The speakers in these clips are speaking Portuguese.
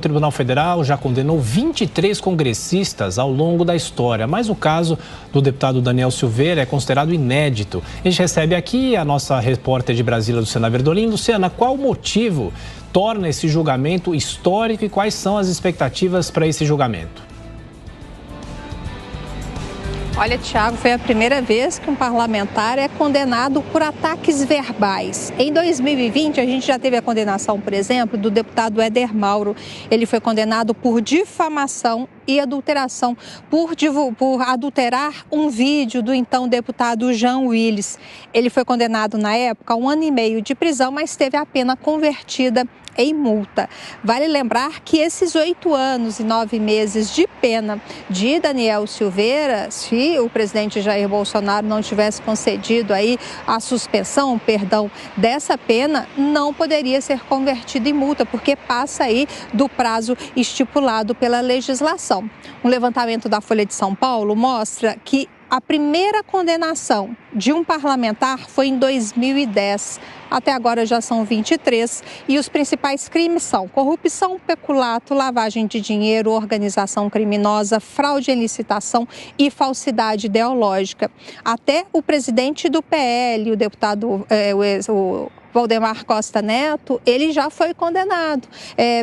O Tribunal Federal já condenou 23 congressistas ao longo da história, mas o caso do deputado Daniel Silveira é considerado inédito. A gente recebe aqui a nossa repórter de Brasília, Luciana Verdolim. Luciana, qual o motivo torna esse julgamento histórico e quais são as expectativas para esse julgamento? Olha, Thiago, foi a primeira vez que um parlamentar é condenado por ataques verbais. Em 2020, a gente já teve a condenação, por exemplo, do deputado Éder Mauro. Ele foi condenado por difamação e adulteração, por adulterar um vídeo do então deputado Jean Willis. Ele foi condenado na época a 1 ano e meio de prisão, mas teve a pena convertida em multa. Vale lembrar que esses 8 anos e 9 meses de pena de Daniel Silveira, se o presidente Jair Bolsonaro não tivesse concedido aí a suspensão, perdão, dessa pena, não poderia ser convertido em multa, porque passa aí do prazo estipulado pela legislação. Um levantamento da Folha de São Paulo mostra que a primeira condenação de um parlamentar foi em 2010. Até agora já são 23 e os principais crimes são corrupção, peculato, lavagem de dinheiro, organização criminosa, fraude em licitação e falsidade ideológica. Até o presidente do PL, o deputado Valdemar Costa Neto, ele já foi condenado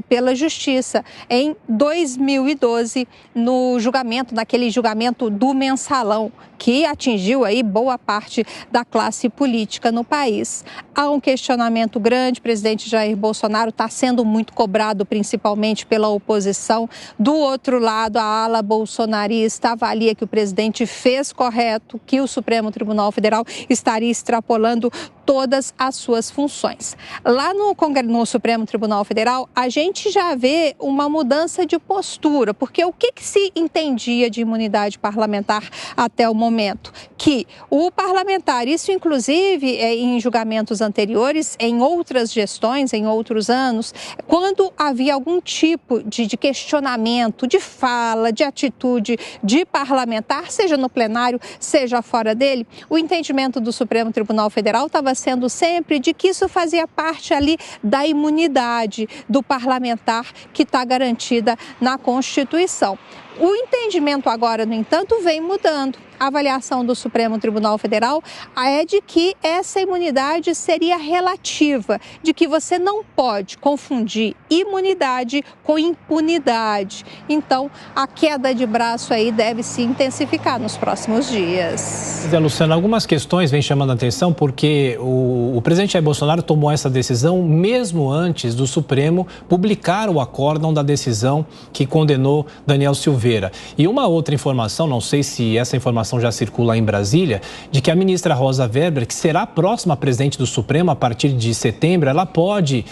pela Justiça em 2012 no julgamento, naquele julgamento do mensalão, que atingiu aí boa parte da classe política no país. Há um questionamento grande, o presidente Jair Bolsonaro está sendo muito cobrado, principalmente pela oposição. Do outro lado, a ala bolsonarista avalia que o presidente fez correto, que o Supremo Tribunal Federal estaria extrapolando todas as suas funções. Lá no Supremo Tribunal Federal, a gente já vê uma mudança de postura, porque o que se entendia de imunidade parlamentar até o momento? Que o parlamentar, isso inclusive em julgamentos anteriores, em outras gestões, em outros anos, quando havia algum tipo de questionamento, de fala, de atitude de parlamentar, seja no plenário, seja fora dele, o entendimento do Supremo Tribunal Federal estava sendo sempre de que isso fazia parte ali da imunidade do parlamentar que está garantida na Constituição. O entendimento agora, no entanto, vem mudando. A avaliação do Supremo Tribunal Federal é de que essa imunidade seria relativa, de que você não pode confundir imunidade com impunidade. Então, a queda de braço aí deve se intensificar nos próximos dias. Luciana, algumas questões vêm chamando a atenção porque o presidente Jair Bolsonaro tomou essa decisão mesmo antes do Supremo publicar o acórdão da decisão que condenou Daniel Silveira. E uma outra informação, não sei se essa informação já circula em Brasília, de que a ministra Rosa Weber, que será a próxima presidente do Supremo a partir de setembro, ela pode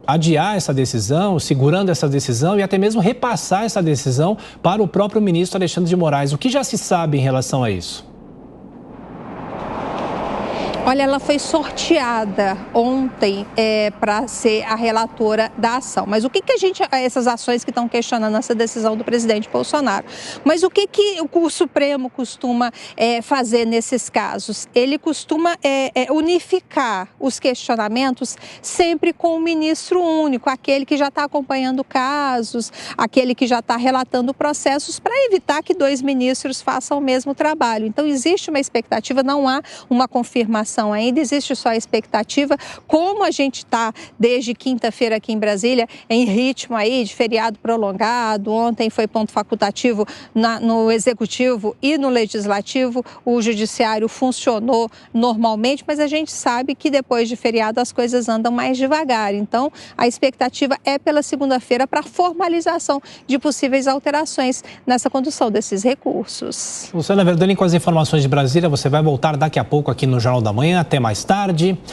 adiar essa decisão, segurando essa decisão e até mesmo repassar essa decisão para o próprio ministro Alexandre de Moraes. O que já se sabe em relação a isso? Olha, ela foi sorteada ontem para ser a relatora da ação. Mas o que essas ações que estão questionando essa decisão do presidente Bolsonaro? Mas o que o Supremo costuma fazer nesses casos? Ele costuma unificar os questionamentos sempre com um ministro único, aquele que já está acompanhando casos, aquele que já está relatando processos, para evitar que 2 ministros façam o mesmo trabalho. Então, existe uma expectativa, não há uma confirmação ainda, existe só a expectativa. Como a gente está desde quinta-feira aqui em Brasília, em ritmo aí de feriado prolongado, ontem foi ponto facultativo no Executivo e no Legislativo, o Judiciário funcionou normalmente, mas a gente sabe que depois de feriado as coisas andam mais devagar. Então, a expectativa é pela segunda-feira para formalização de possíveis alterações nessa condução desses recursos. Luciana Verdolim com as informações de Brasília. Você vai voltar daqui a pouco aqui no Jornal da Manhã. Até mais tarde.